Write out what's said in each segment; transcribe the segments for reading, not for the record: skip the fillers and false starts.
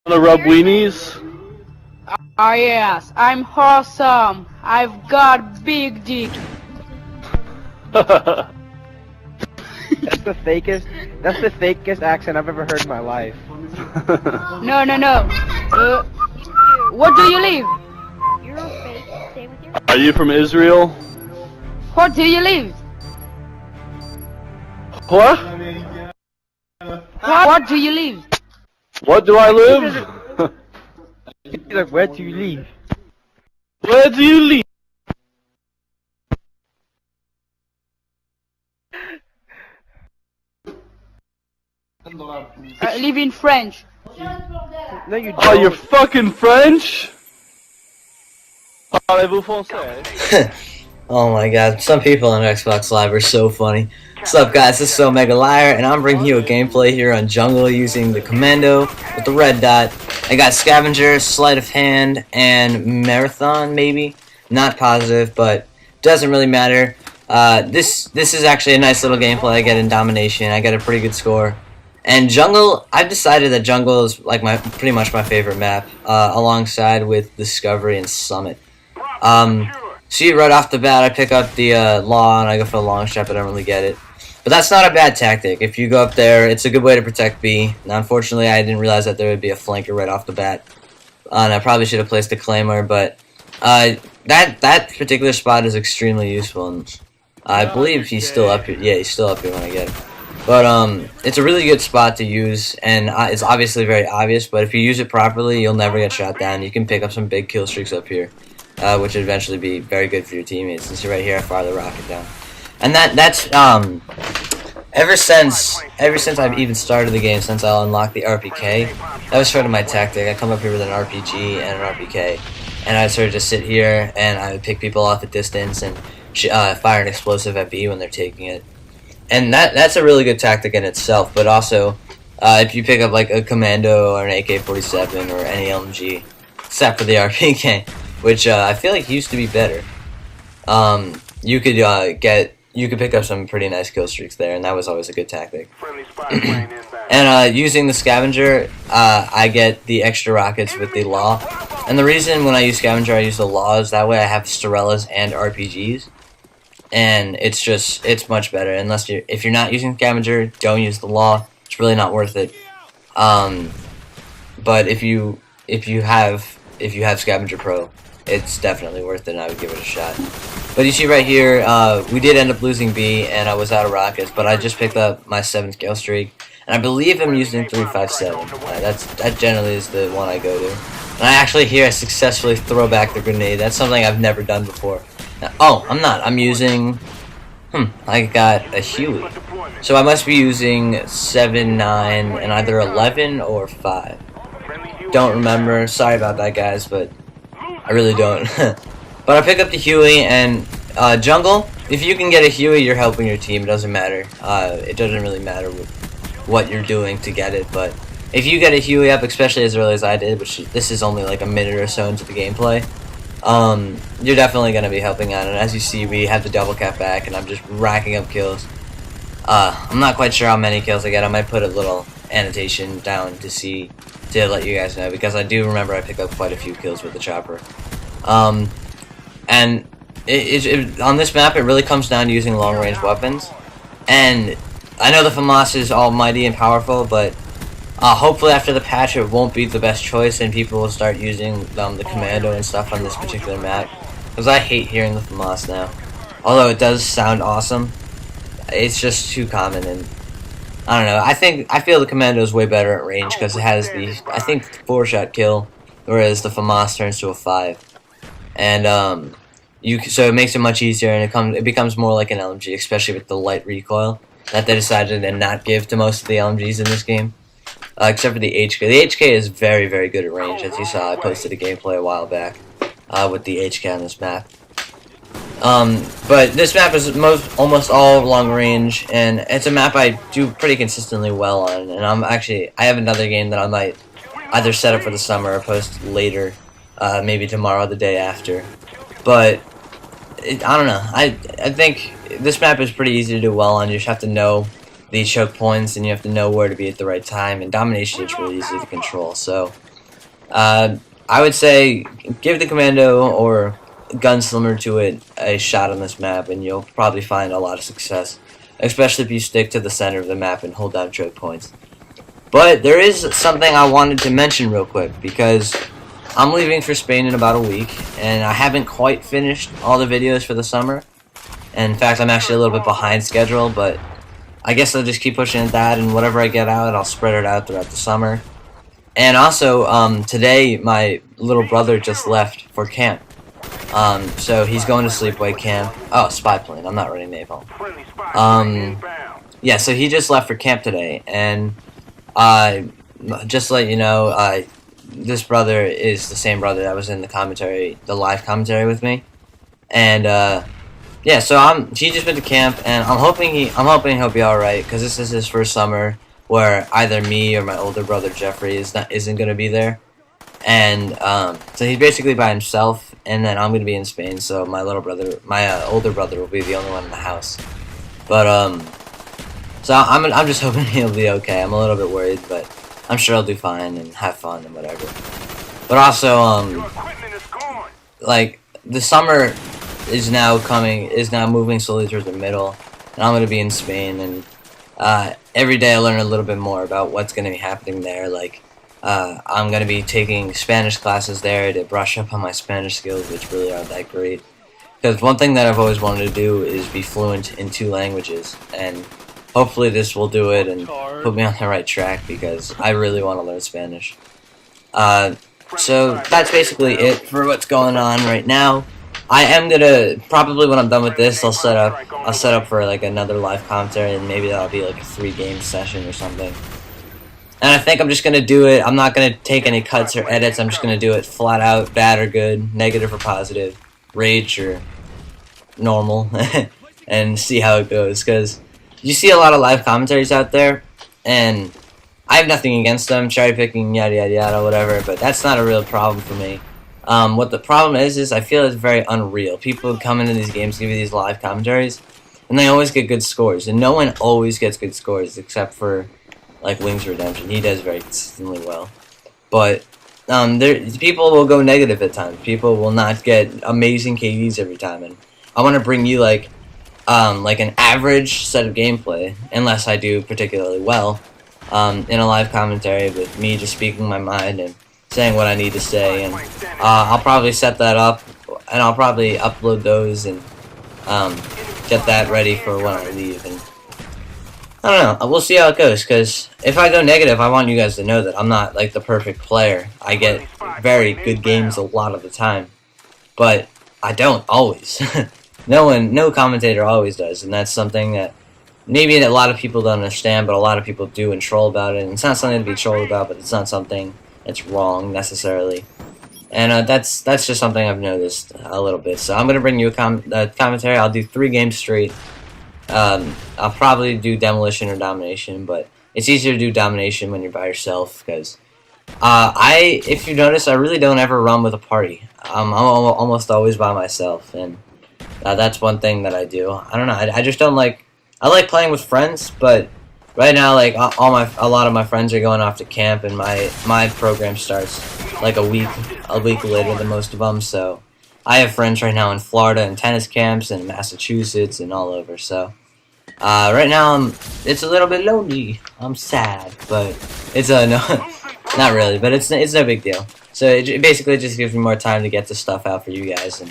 Wanna rub weenies? Ah yes, I'm awesome. I've got big dick. That's the fakest. That's the fakest accent I've ever heard in my life. No, no, no. What do you live? You're a fake. Stay with your. Are you from Israel? What do you live? What? What do you live? What do I live? He's like, where do you live? Where do you live? I live in French. No, you don't. Oh, you're fucking French? Parlez-vous français? Oh my god, some people on Xbox Live are so funny. What's up guys, this is So Mega Liar, and I'm bringing you a gameplay here on Jungle using the Commando with the red dot. I got Scavenger, Sleight of Hand, and Marathon maybe? Not positive, but doesn't really matter. This is actually a nice little gameplay I get in Domination. I get a pretty good score. And Jungle, I've decided that Jungle is like pretty much my favorite map, alongside with Discovery and Summit. See, right off the bat, I pick up the Law and I go for the long shot, but I don't really get it. But that's not a bad tactic. If you go up there, it's a good way to protect B. Now, unfortunately, I didn't realize that there would be a flanker right off the bat. And I probably should have placed a Claymore, but that particular spot is extremely useful. And I believe he's still up here. Yeah, he's still up here when I get him. But it's a really good spot to use, and it's obviously very obvious, but if you use it properly, you'll never get shot down. You can pick up some big kill streaks up here. Which would eventually be very good for your teammates. Since you're right here, I fire the rocket down, and that's ever since I've even started the game, since I unlocked the RPK, that was sort of my tactic. I come up here with an RPG and an RPK, and I sort of just sit here and I would pick people off at distance and fire an explosive at B when they're taking it, and that's a really good tactic in itself. But also, if you pick up like a Commando or an AK-47 or any LMG, except for the RPK. Which I feel like used to be better. You could pick up some pretty nice kill streaks there, and that was always a good tactic. And using the Scavenger, I get the extra rockets with the Law. And the reason when I use Scavenger I use the Law is that way I have Storellas and RPGs, and it's much better. If you're not using Scavenger, don't use the Law. It's really not worth it. But if you have Scavenger Pro, it's definitely worth it, and I would give it a shot. But you see right here, we did end up losing B, and I was out of rockets, but I just picked up my 7th kill streak, and I believe I'm using 357. That generally is the one I go to. And I actually here I successfully throw back the grenade. That's something I've never done before. Now, oh, I'm not. I'm using... I got a Huey. So I must be using 7, 9, and either 11 or 5. Don't remember. Sorry about that, guys, but... I really don't. But I pick up the Huey, and Jungle, if you can get a Huey, you're helping your team. It doesn't matter. It doesn't really matter what you're doing to get it, but if you get a Huey up, especially as early as I did, which this is only like a minute or so into the gameplay, you're definitely going to be helping out. And as you see, we have the double cap back, and I'm just racking up kills. I'm not quite sure how many kills I get. I might put a little annotation down to let you guys know, because I do remember I picked up quite a few kills with the chopper. And on this map, it really comes down to using long-range weapons. And I know the FAMAS is almighty and powerful, but hopefully after the patch it won't be the best choice, and people will start using the Commando and stuff on this particular map. Because I hate hearing the FAMAS now. Although it does sound awesome, it's just too common, and I don't know. I feel the Commando is way better at range because it has the, I think, 4-shot kill, whereas the FAMAS turns to a 5. And so it makes it much easier, and it becomes more like an LMG, especially with the light recoil that they decided to not give to most of the LMGs in this game, except for the HK. The HK is very, very good at range, as you saw. I posted a gameplay a while back with the HK on this map. But this map is almost all long range, and it's a map I do pretty consistently well on. And I have another game that I might either set up for the summer or post later, maybe tomorrow or the day after. But I don't know. I think this map is pretty easy to do well on. You just have to know the choke points, and you have to know where to be at the right time. And Domination is really easy to control. So I would say give the Commando or gun similar to it a shot on this map, and you'll probably find a lot of success, especially if you stick to the center of the map and hold down choke points. But there is something I wanted to mention real quick, because I'm leaving for Spain in about a week, and I haven't quite finished all the videos for the summer. And in fact, I'm actually a little bit behind schedule, but I guess I'll just keep pushing at that, and whatever I get out, I'll spread it out throughout the summer. And also, today, my little brother just left for camp. So he's going to sleepaway camp. Oh, spy plane. I'm not running napalm. Yeah, so he just left for camp today, and just to let you know, this brother is the same brother that was in the live commentary with me. And yeah, so he just went to camp, and I'm hoping he'll be all right, because this is his first summer where either me or my older brother Jeffrey isn't gonna be there. And so he's basically by himself, and then I'm gonna be in Spain, so my older brother will be the only one in the house. But so I'm just hoping he'll be okay. I'm a little bit worried, but I'm sure he'll do fine and have fun and whatever. But also like the summer is now moving slowly towards the middle, and I'm gonna be in Spain, and every day I learn a little bit more about what's gonna be happening there. Like I'm gonna be taking Spanish classes there to brush up on my Spanish skills, which really aren't that great. Because one thing that I've always wanted to do is be fluent in 2 languages, and hopefully this will do it and put me on the right track, because I really want to learn Spanish. So that's basically it for what's going on right now. I am gonna probably, when I'm done with this, I'll set up for like another live commentary, and maybe that'll be like a 3-game session or something. And I think I'm just gonna do it. I'm not gonna take any cuts or edits. I'm just gonna do it flat out, bad or good, negative or positive, rage or normal, and see how it goes. Because you see a lot of live commentaries out there, and I have nothing against them, cherry picking, yada yada yada, whatever. But that's not a real problem for me. What the problem is I feel it's very unreal. People come into these games, give you these live commentaries, and they always get good scores. And no one always gets good scores, except for like Wings Redemption. He does very consistently well. But people will go negative at times. People will not get amazing KDs every time. And I want to bring you like an average set of gameplay, unless I do particularly well, in a live commentary with me just speaking my mind and saying what I need to say. And I'll probably set that up, and I'll probably upload those and get that ready for when I leave. And I don't know, we'll see how it goes, because if I go negative, I want you guys to know that I'm not like the perfect player. I get very good games a lot of the time, but I don't always. No commentator always does, and that's something that maybe a lot of people don't understand, but a lot of people do and troll about it. And it's not something to be trolled about, but it's not something that's wrong necessarily. And that's just something I've noticed a little bit. So I'm gonna bring you a commentary. I'll do 3 games straight. I'll probably do Demolition or Domination, but it's easier to do Domination when you're by yourself, because if you notice, I really don't ever run with a party. I'm almost always by myself, and that's one thing that I do. I don't know. I just don't like. I like playing with friends, but right now, like a lot of my friends are going off to camp, and my program starts like a week later than most of them. So I have friends right now in Florida and tennis camps and Massachusetts and all over. So right now it's a little bit lonely. I'm sad, but it's no, not really. But it's no big deal. So it basically just gives me more time to get the stuff out for you guys, and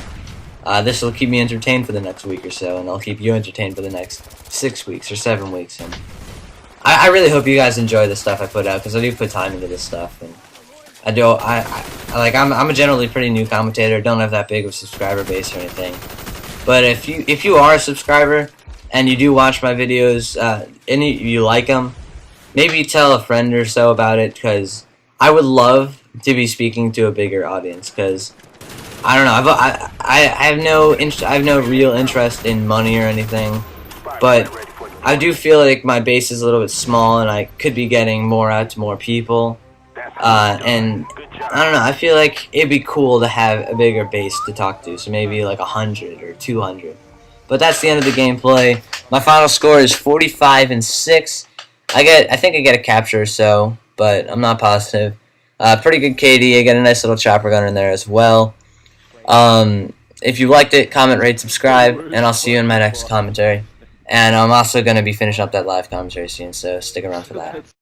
this will keep me entertained for the next week or so, and I'll keep you entertained for the next 6 weeks or 7 weeks. And I really hope you guys enjoy the stuff I put out, because I do put time into this stuff, and I'm a generally pretty new commentator. Don't have that big of a subscriber base or anything. But if you are a subscriber and you do watch my videos and you like them, maybe tell a friend or so about it, because I would love to be speaking to a bigger audience. Because I don't know, I have no real interest in money or anything, but I do feel like my base is a little bit small, and I could be getting more out to more people. And I don't know, I feel like it'd be cool to have a bigger base to talk to, so maybe like 100 or 200. But that's the end of the gameplay. My final score is 45-6. I think I get a capture or so, but I'm not positive. Pretty good KD. I got a nice little chopper gun in there as well. If you liked it, comment, rate, subscribe, and I'll see you in my next commentary. And I'm also going to be finishing up that live commentary soon, so stick around for that.